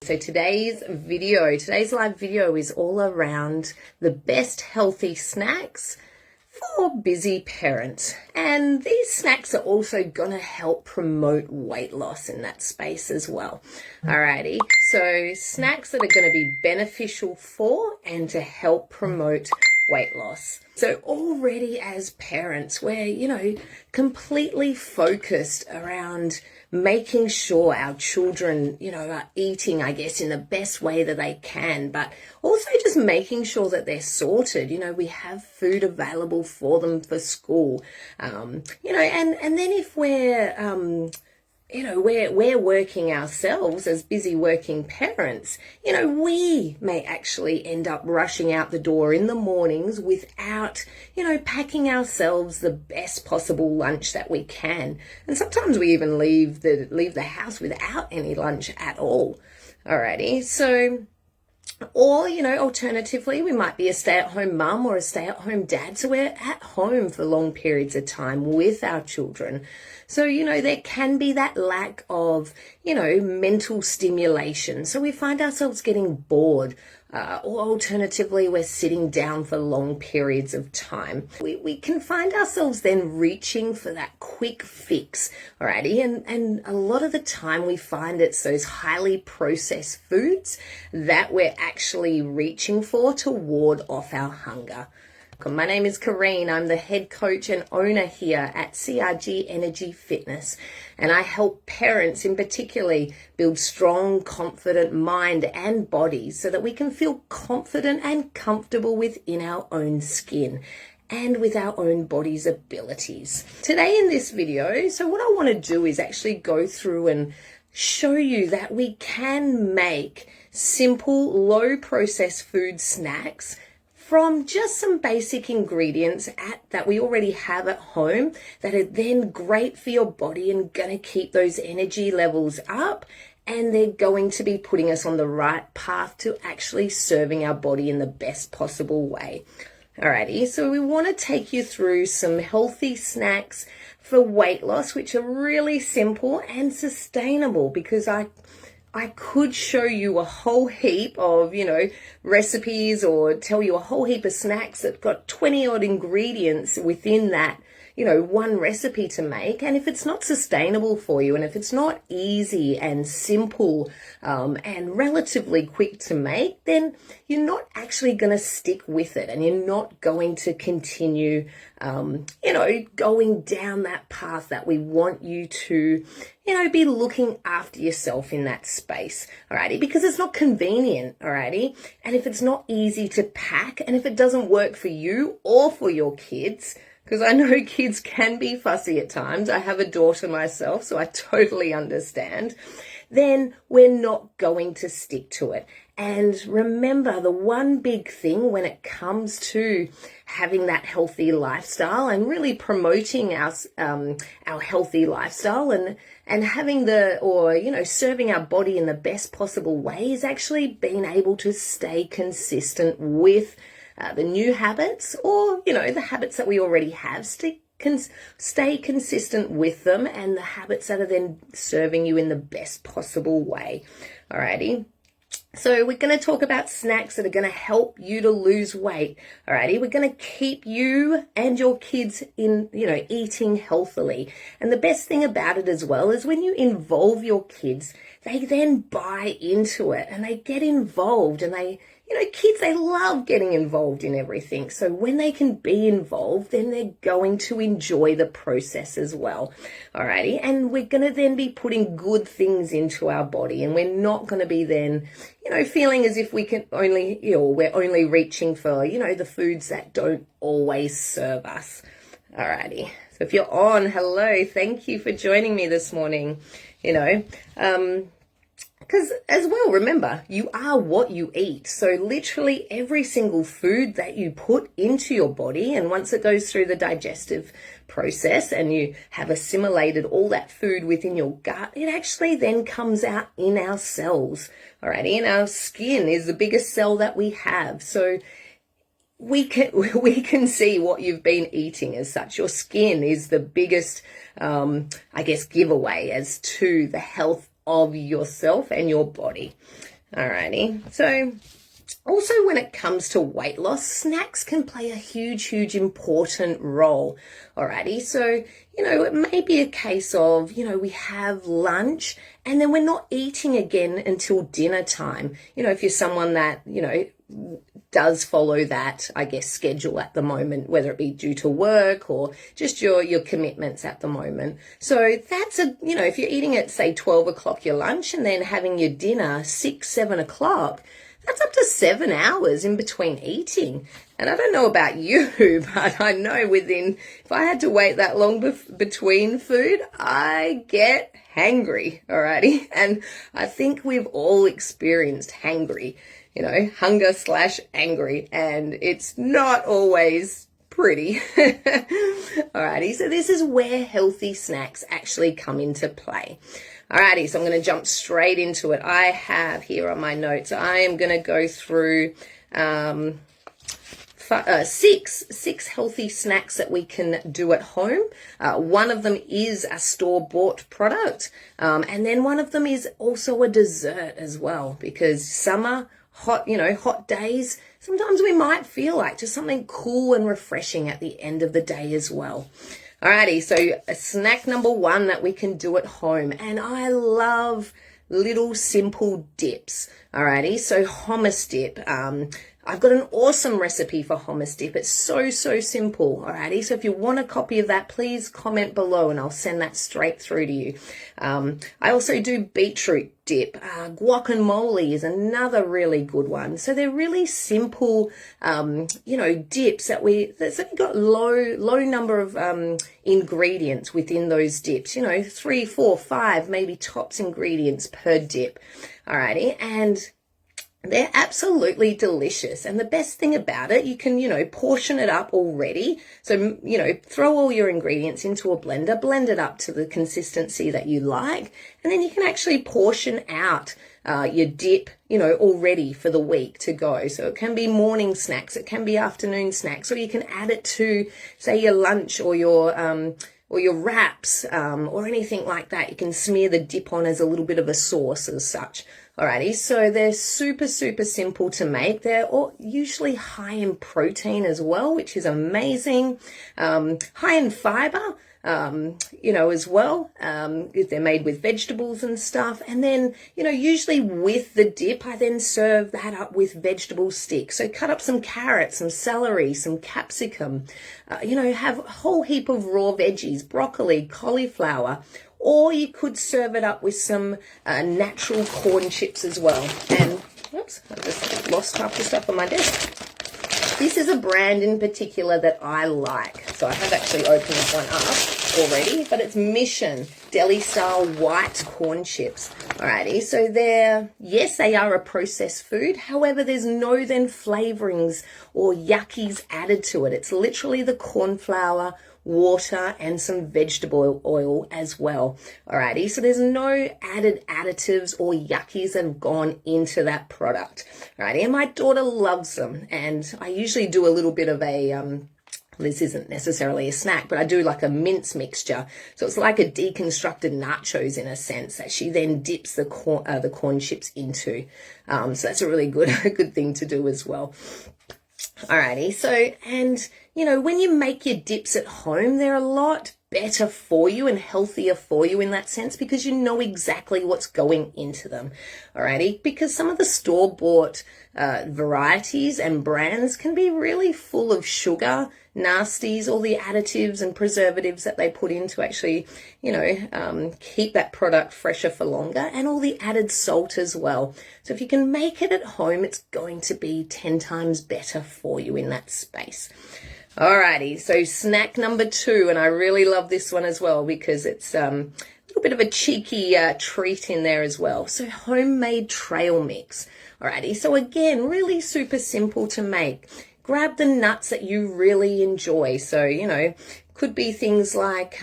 So today's live video is all around the best healthy snacks for busy parents. And these snacks are also going to help promote weight loss in that space as well. Alrighty, so snacks that are going to be beneficial for and to help promote weight loss. So already as parents, we're, completely focused around making sure our children, are eating, I guess, in the best way that they can, but also just making sure that they're sorted. We have food available for them for school, and then if we're working ourselves as busy working parents, we may actually end up rushing out the door in the mornings without, packing ourselves the best possible lunch that we can. And sometimes we even leave the house without any lunch at all. Alrighty, so, or, alternatively, we might be a stay-at-home mum or a stay-at-home dad, so we're at home for long periods of time with our children. So, there can be that lack of, mental stimulation. So we find ourselves getting bored, or alternatively, we're sitting down for long periods of time. We can find ourselves then reaching for that quick fix, alrighty? And a lot of the time we find it's those highly processed foods that we're actually reaching for to ward off our hunger. My name is Kareen. I'm the head coach and owner here at CRG Energy Fitness, and I help parents in particularly build strong, confident mind and bodies so that we can feel confident and comfortable within our own skin and with our own body's abilities. Today in this video, so what I want to do is actually go through and show you that we can make simple, low processed food snacks from just some basic ingredients that we already have at home that are then great for your body and going to keep those energy levels up, and they're going to be putting us on the right path to actually serving our body in the best possible way. Alrighty, so we want to take you through some healthy snacks for weight loss, which are really simple and sustainable, because I could show you a whole heap of, recipes or tell you a whole heap of snacks that got 20 odd ingredients within that, one recipe to make. And if it's not sustainable for you, and if it's not easy and simple and relatively quick to make, then you're not actually going to stick with it, and you're not going to continue, going down that path that we want you to, be looking after yourself in that space, alrighty? Because it's not convenient, alrighty? And if it's not easy to pack, and if it doesn't work for you or for your kids, because I know kids can be fussy at times. I have a daughter myself, so I totally understand. Then we're not going to stick to it. And remember, the one big thing when it comes to having that healthy lifestyle and really promoting our healthy lifestyle and having serving our body in the best possible way is actually being able to stay consistent with the new habits, or, the habits that we already have. Stay consistent with them, and the habits that are then serving you in the best possible way. Alrighty. So we're going to talk about snacks that are going to help you to lose weight. Alrighty. We're going to keep you and your kids in, eating healthily. And the best thing about it as well is when you involve your kids, they then buy into it and they get involved, and kids, they love getting involved in everything. So when they can be involved, then they're going to enjoy the process as well. Alrighty. And we're going to then be putting good things into our body, and we're not going to be then, feeling as if we can only, we're only reaching for, the foods that don't always serve us. Alrighty. So if you're on, hello, thank you for joining me this morning. Because as well, remember, you are what you eat. So literally every single food that you put into your body, and once it goes through the digestive process and you have assimilated all that food within your gut, it actually then comes out in our cells. Alrighty, and our skin is the biggest cell that we have. So we can see what you've been eating as such. Your skin is the biggest, giveaway as to the health of yourself and your body. Alrighty, so also when it comes to weight loss, snacks can play a huge important role. Alrighty, so, it may be a case of, we have lunch and then we're not eating again until dinner time. If you're someone that, does follow that, I guess, schedule at the moment, whether it be due to work or just your commitments at the moment. So that's if you're eating at, say, 12 o'clock your lunch and then having your dinner 6, 7 o'clock, that's up to 7 hours in between eating. And I don't know about you, but I know if I had to wait that long between food, I get hangry, alrighty? And I think we've all experienced hangry, hunger/angry, and it's not always pretty. Alrighty, so this is where healthy snacks actually come into play. Alrighty, so I'm going to jump straight into it. I have here on my notes, I am going to go through six healthy snacks that we can do at home. One of them is a store-bought product, and then one of them is also a dessert as well, because summer, hot days, sometimes we might feel like just something cool and refreshing at the end of the day as well. Alrighty, so snack number one that we can do at home, and I love little simple dips. Alrighty, so hummus dip. I've got an awesome recipe for hummus dip. It's so simple. Alrighty, so if you want a copy of that, please comment below and I'll send that straight through to you. I also do beetroot dip. Guacamole is another really good one. So they're really simple, dips that's only got low number of ingredients within those dips. 3, 4, 5, maybe tops ingredients per dip. Alrighty, and they're absolutely delicious. And the best thing about it, you can, portion it up already. So, throw all your ingredients into a blender, blend it up to the consistency that you like. And then you can actually portion out your dip, already for the week to go. So it can be morning snacks, it can be afternoon snacks, or you can add it to, say, your lunch or your wraps, or anything like that. You can smear the dip on as a little bit of a sauce as such. Alrighty, so they're super simple to make. They're usually high in protein as well, which is amazing. High in fiber, as well, if they're made with vegetables and stuff. And then, usually with the dip, I then serve that up with vegetable sticks. So cut up some carrots, some celery, some capsicum, have a whole heap of raw veggies, broccoli, cauliflower, or you could serve it up with some natural corn chips as well. And, oops, I just lost half the stuff on my desk. This is a brand in particular that I like. So I have actually opened one up already, but it's Mission Deli style white corn chips. Alrighty, so they are a processed food. However, there's no then flavorings or yuckies added to it. It's literally the corn flour, water, and some vegetable oil as well. Alrighty, so there's no added additives or yuckies that have gone into that product. Alrighty, and my daughter loves them, and I usually do a little bit of a this isn't necessarily a snack, but I do like a mince mixture. So it's like a deconstructed nachos in a sense that she then dips the corn chips into. So that's a really good thing to do as well. Alrighty, so, and, when you make your dips at home, they're a lot better for you and healthier for you in that sense, because you know exactly what's going into them. Alrighty, because some of the store-bought varieties and brands can be really full of sugar, nasties, all the additives and preservatives that they put in to actually, keep that product fresher for longer, and all the added salt as well. So if you can make it at home, it's going to be 10 times better for you in that space. Alrighty, so snack number 2, and I really love this one as well because it's a little bit of a cheeky treat in there as well. So homemade trail mix. Alrighty, so again, really super simple to make. Grab the nuts that you really enjoy. So, could be things like,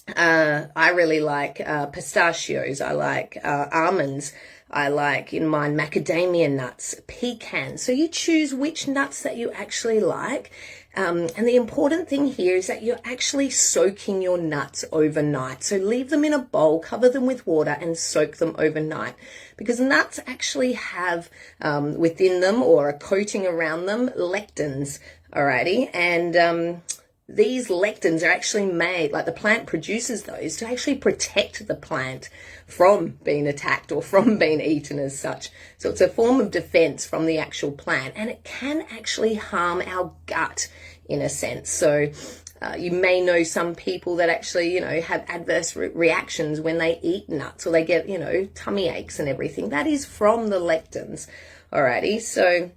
I really like pistachios. I like almonds. I like, in mine, macadamia nuts, pecans. So you choose which nuts that you actually like. And the important thing here is that you're actually soaking your nuts overnight. So leave them in a bowl, cover them with water, and soak them overnight. Because nuts actually have within them, or a coating around them, lectins. Alrighty. And these lectins are actually made, like the plant produces those to actually protect the plant from being attacked or from being eaten as such. So it's a form of defense from the actual plant, and it can actually harm our gut in a sense. So you may know some people that actually, have adverse reactions when they eat nuts, or they get, tummy aches and everything. That is from the lectins. Alrighty, so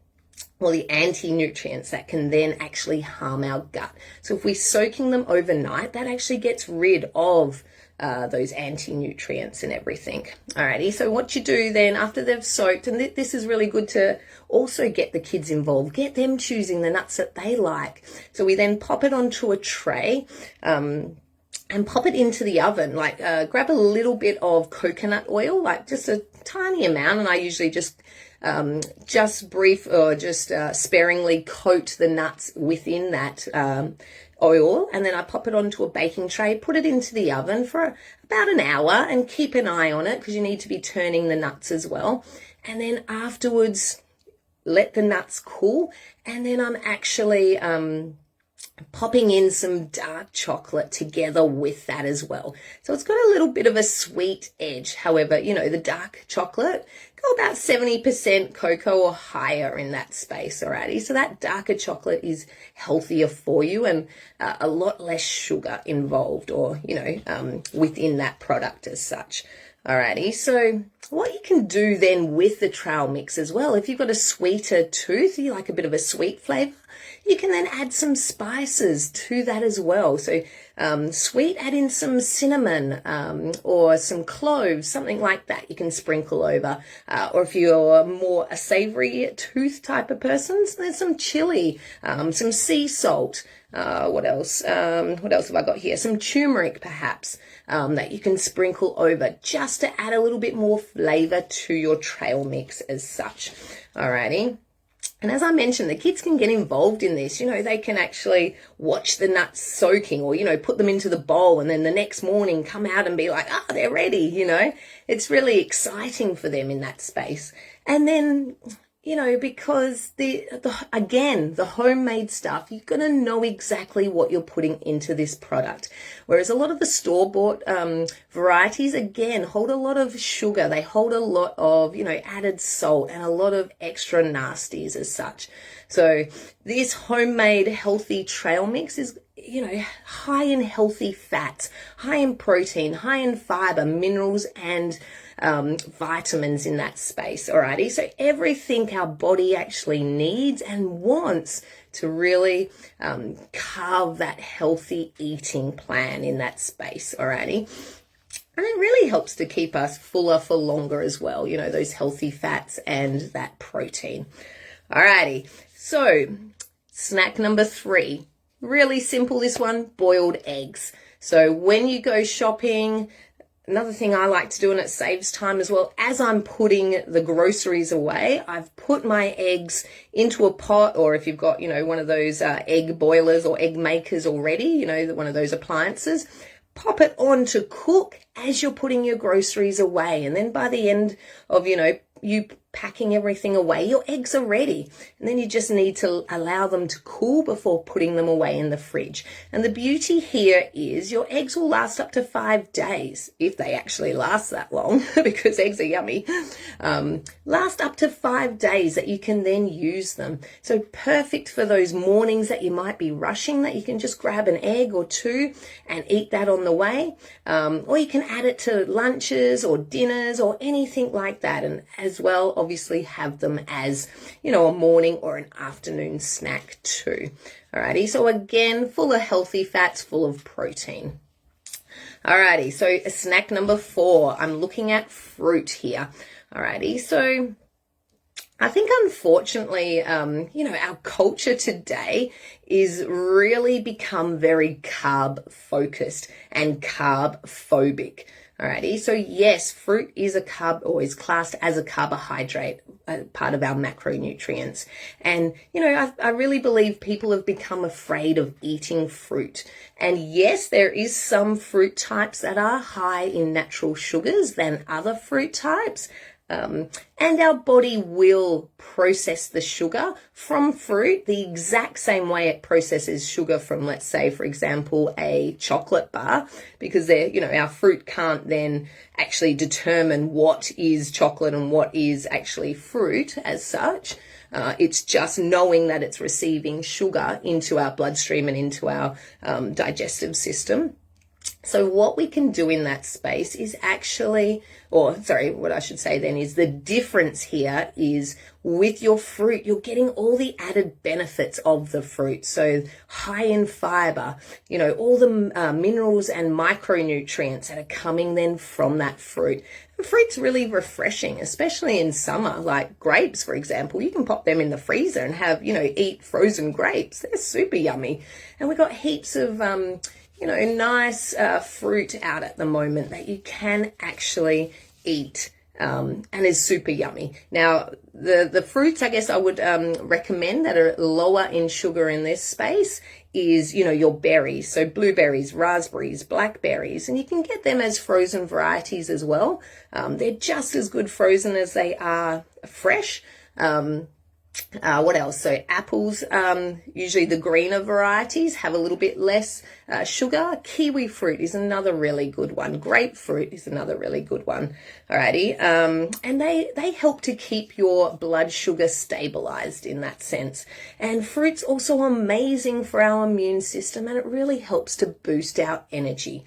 the anti-nutrients that can then actually harm our gut. So if we're soaking them overnight, that actually gets rid of those anti-nutrients and everything. Alrighty, so what you do then after they've soaked, and this is really good to also get the kids involved, get them choosing the nuts that they like. So we then pop it onto a tray, and pop it into the oven. Like grab a little bit of coconut oil, like just a tiny amount, and I usually just sparingly coat the nuts within that oil, and then I pop it onto a baking tray, put it into the oven for about an hour, and keep an eye on it because you need to be turning the nuts as well. And then afterwards, let the nuts cool, and then I'm actually popping in some dark chocolate together with that as well. So it's got a little bit of a sweet edge. However, the dark chocolate, go about 70% cocoa or higher in that space, alrighty? So that darker chocolate is healthier for you, and a lot less sugar involved, or, within that product as such. Alrighty, so what you can do then with the trail mix as well, if you've got a sweeter tooth, you like a bit of a sweet flavor, you can then add some spices to that as well. So sweet, add in some cinnamon or some cloves, something like that you can sprinkle over. Or if you're more a savory tooth type of person, so there's some chili, some sea salt. What else? What else have I got here? Some turmeric perhaps that you can sprinkle over just to add a little bit more flavor to your trail mix as such. Alrighty. And as I mentioned, the kids can get involved in this. They can actually watch the nuts soaking, or, put them into the bowl, and then the next morning come out and be like, they're ready, It's really exciting for them in that space. And then, because the homemade stuff, you're going to know exactly what you're putting into this product. Whereas a lot of the store-bought varieties, again, hold a lot of sugar. They hold a lot of, added salt and a lot of extra nasties as such. So this homemade healthy trail mix is, high in healthy fats, high in protein, high in fiber, minerals, and vitamins in that space. Alrighty, so everything our body actually needs and wants to really carve that healthy eating plan in that space. Alrighty. And it really helps to keep us fuller for longer as well, those healthy fats and that protein. Alrighty, so snack number 3. Really simple, this one, boiled eggs. So when you go shopping, another thing I like to do, and it saves time as well, as I'm putting the groceries away, I've put my eggs into a pot, or if you've got, one of those egg boilers or egg makers already, one of those appliances, pop it on to cook as you're putting your groceries away. And then by the end of, you packing everything away, your eggs are ready. And then you just need to allow them to cool before putting them away in the fridge. And the beauty here is your eggs will last up to 5 days, if they actually last that long, because eggs are yummy. Last up to 5 days that you can then use them. So perfect for those mornings that you might be rushing, that you can just grab an egg or two and eat that on the way. Or you can add it to lunches or dinners or anything like that. And as well, obviously have them as, a morning or an afternoon snack too. Alrighty, so again, full of healthy fats, full of protein. Alrighty, so snack number 4, I'm looking at fruit here. Alrighty, so I think unfortunately, our culture today is really become very carb focused and carb phobic. Alrighty, so yes, fruit is a carb or is classed as a carbohydrate, part of our macronutrients. And, I really believe people have become afraid of eating fruit. And yes, there is some fruit types that are high in natural sugars than other fruit types. And our body will process the sugar from fruit the exact same way it processes sugar from, let's say, for example, a chocolate bar, because our fruit can't then actually determine what is chocolate and what is actually fruit as such. It's just knowing that it's receiving sugar into our bloodstream and into our digestive system. So what we can do in that space is what I should say then is the difference here is with your fruit, you're getting all the added benefits of the fruit. So high in fiber, all the minerals and micronutrients that are coming then from that fruit. And fruit's really refreshing, especially in summer, like grapes, for example. You can pop them in the freezer and have, eat frozen grapes. They're super yummy. And we've got heaps of, nice fruit out at the moment that you can actually eat and is super yummy. Now, the fruits I guess I would recommend that are lower in sugar in this space is, your berries. So blueberries, raspberries, blackberries, and you can get them as frozen varieties as well. They're just as good frozen as they are fresh. What else? So apples, usually the greener varieties have a little bit less sugar. Kiwi fruit is another really good one. Grapefruit is another really good one. Alrighty. And they help to keep your blood sugar stabilized in that sense. And fruit's also amazing for our immune system, and it really helps to boost our energy.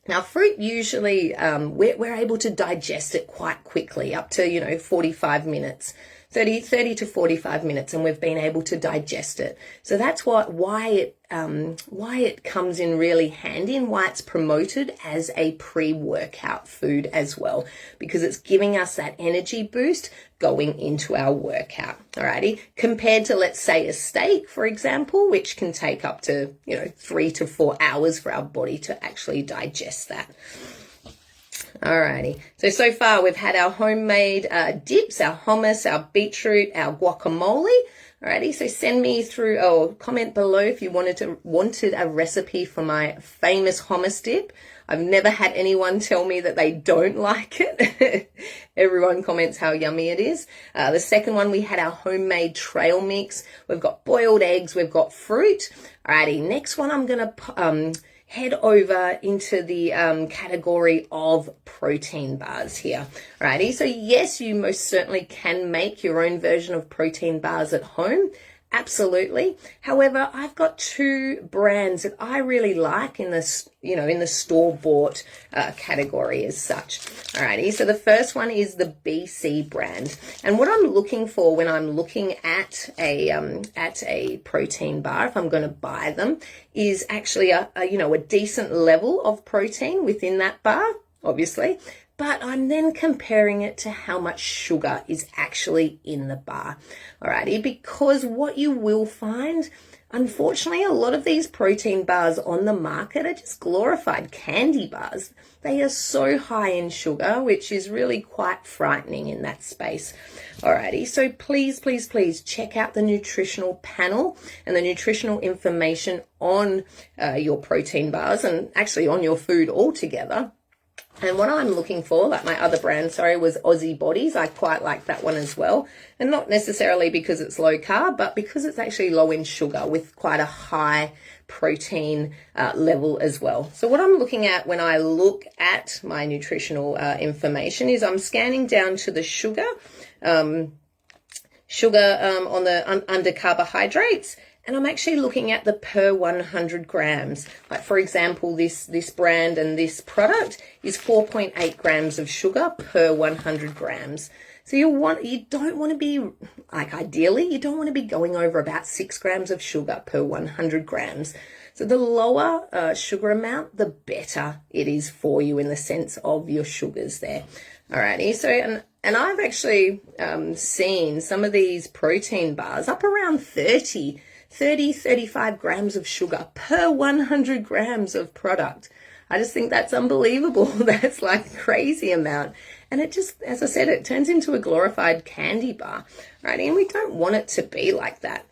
Now, fruit usually, we're able to digest it quite quickly, up to, 45 minutes, 30 to 45 minutes, and we've been able to digest it. So that's why it comes in really handy and why it's promoted as a pre-workout food as well, because it's giving us that energy boost going into our workout. Alrighty, compared to, let's say, a steak, for example, which can take up to 3 to 4 hours for our body to actually digest that. Alrighty, so far we've had our homemade dips, our hummus, our beetroot, our guacamole. Alrighty, so send me through or comment below if you wanted a recipe for my famous hummus dip. I've never had anyone tell me that they don't like it. Everyone comments how yummy it is. The second one, we had our homemade trail mix. We've got boiled eggs, we've got fruit. Alrighty, next one I'm going to head over into the category of protein bars here. Alrighty, so yes, you most certainly can make your own version of protein bars at home. Absolutely. However, I've got two brands that I really like in this, in the store-bought category as such. Alrighty, so the first one is the BC brand, and what I'm looking for when I'm looking at a protein bar, if I'm going to buy them, is actually a decent level of protein within that bar, obviously. But I'm then comparing it to how much sugar is actually in the bar. Alrighty, because what you will find, unfortunately, a lot of these protein bars on the market are just glorified candy bars. They are so high in sugar, which is really quite frightening in that space. Alrighty, so please, please, please check out the nutritional panel and the nutritional information on your protein bars and actually on your food altogether. And what I'm looking for, like my other brand, was Aussie Bodies. I quite like that one as well. And not necessarily because it's low carb, but because it's actually low in sugar with quite a high protein level as well. So what I'm looking at when I look at my nutritional information is I'm scanning down to the sugar on the under carbohydrates. And I'm actually looking at the per 100 grams. Like, for example, this brand and this product is 4.8 grams of sugar per 100 grams. So you don't want to be, like, ideally, you don't want to be going over about 6 grams of sugar per 100 grams. So the lower sugar amount, the better it is for you in the sense of your sugars there. Alrighty, so and I've actually seen some of these protein bars up around 35 grams of sugar per 100 grams of product. I just think that's unbelievable. That's like a crazy amount. And it just, as I said, it turns into a glorified candy bar, right? And we don't want it to be like that.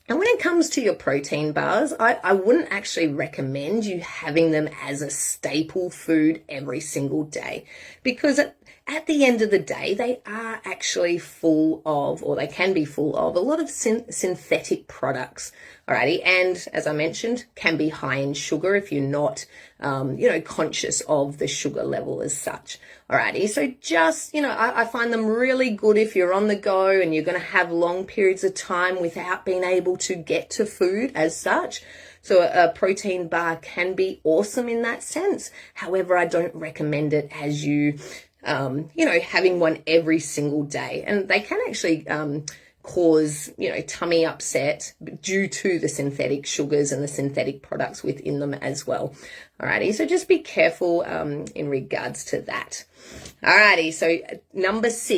And when it comes to your protein bars, I wouldn't actually recommend you having them as a staple food every single day, because at the end of the day, they are actually full of, or they can be full of, a lot of synthetic products, alrighty, and as I mentioned, can be high in sugar if you're not, conscious of the sugar level as such, alrighty. So just, I find them really good if you're on the go and you're going to have long periods of time without being able to get to food as such. So a protein bar can be awesome in that sense. However, I don't recommend it as you having one every single day. And they can actually cause, tummy upset due to the synthetic sugars and the synthetic products within them as well. Alrighty, so just be careful in regards to that. Alrighty, so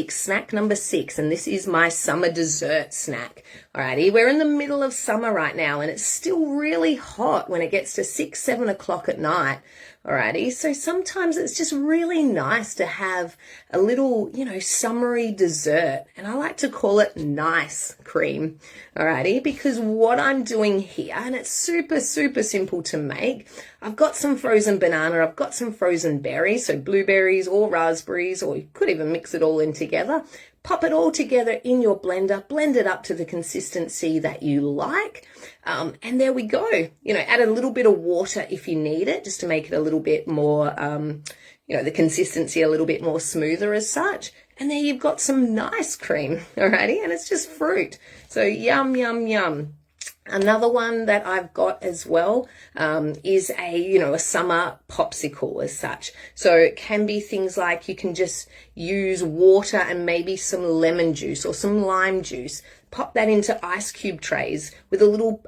snack number 6, and this is my summer dessert snack. Alrighty, we're in the middle of summer right now, and it's still really hot when it gets to 6, 7 o'clock at night. Alrighty, so sometimes it's just really nice to have a little, summery dessert, and I like to call it nice cream. Alrighty, because what I'm doing here, and it's super, super simple to make, I've got some frozen banana, I've got some frozen berries, so blueberries or raspberries, or you could even mix it all in together. Pop it all together in your blender, blend it up to the consistency that you like, and there we go. Add a little bit of water if you need it, just to make it a little bit more, the consistency a little bit more smoother as such. And there you've got some nice cream, alrighty, and it's just fruit. So yum, yum, yum. Another one that I've got as well is a summer popsicle as such. So it can be things like you can just use water and maybe some lemon juice or some lime juice. Pop that into ice cube trays with a little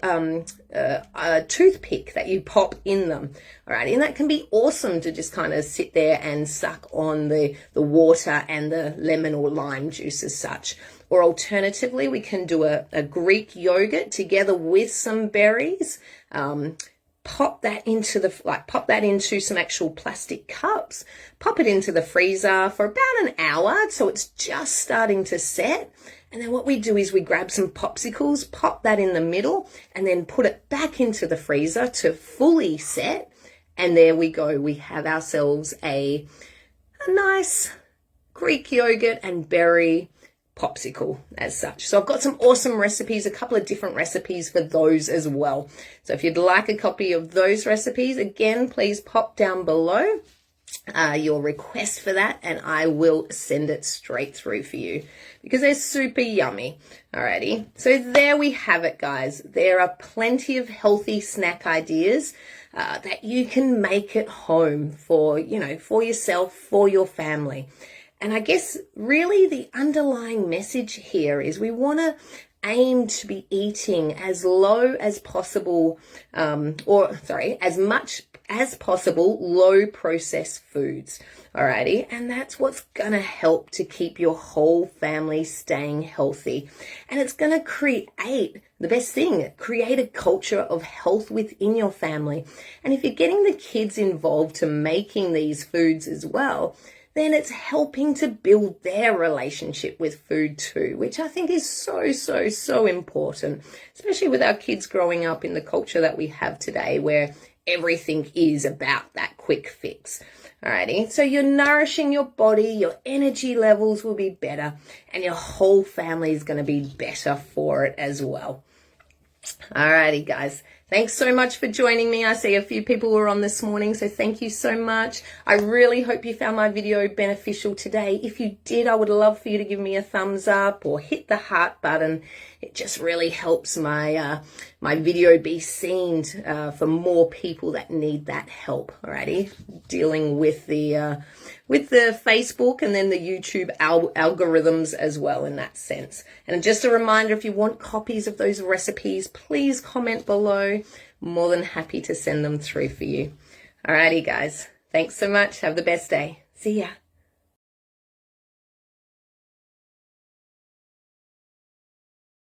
toothpick that you pop in them. All right, and that can be awesome to just kind of sit there and suck on the water and the lemon or lime juice as such. Or alternatively, we can do a Greek yogurt together with some berries. Pop that into some actual plastic cups. Pop it into the freezer for about an hour so it's just starting to set. And then what we do is we grab some popsicles, pop that in the middle, and then put it back into the freezer to fully set. And there we go. We have ourselves a nice Greek yogurt and berry popsicle as such. So I've got some awesome recipes, a couple of different recipes for those as well. So if you'd like a copy of those recipes, again, please pop down below your request for that, and I will send it straight through for you because they're super yummy. Alrighty, so there we have it, guys. There are plenty of healthy snack ideas that you can make at home for yourself, for your family. And I guess really the underlying message here is we want to aim to be eating as low as possible, as much as possible, low processed foods. Alrighty. And that's what's going to help to keep your whole family staying healthy. And it's going to create the best thing, create a culture of health within your family. And if you're getting the kids involved to making these foods as well, then it's helping to build their relationship with food too, which I think is so, so, so important, especially with our kids growing up in the culture that we have today where everything is about that quick fix. Alrighty, so you're nourishing your body, your energy levels will be better, and your whole family is going to be better for it as well. Alrighty, guys. Thanks so much for joining me. I see a few people were on this morning, so thank you so much. I really hope you found my video beneficial today. If you did, I would love for you to give me a thumbs up or hit the heart button. It just really helps my my video be seen for more people that need that help. Alrighty, dealing with the Facebook and then the YouTube algorithms as well in that sense. And just a reminder, if you want copies of those recipes, please comment below. more than happy to send them through for you. Alrighty, guys. Thanks so much. Have the best day. See ya.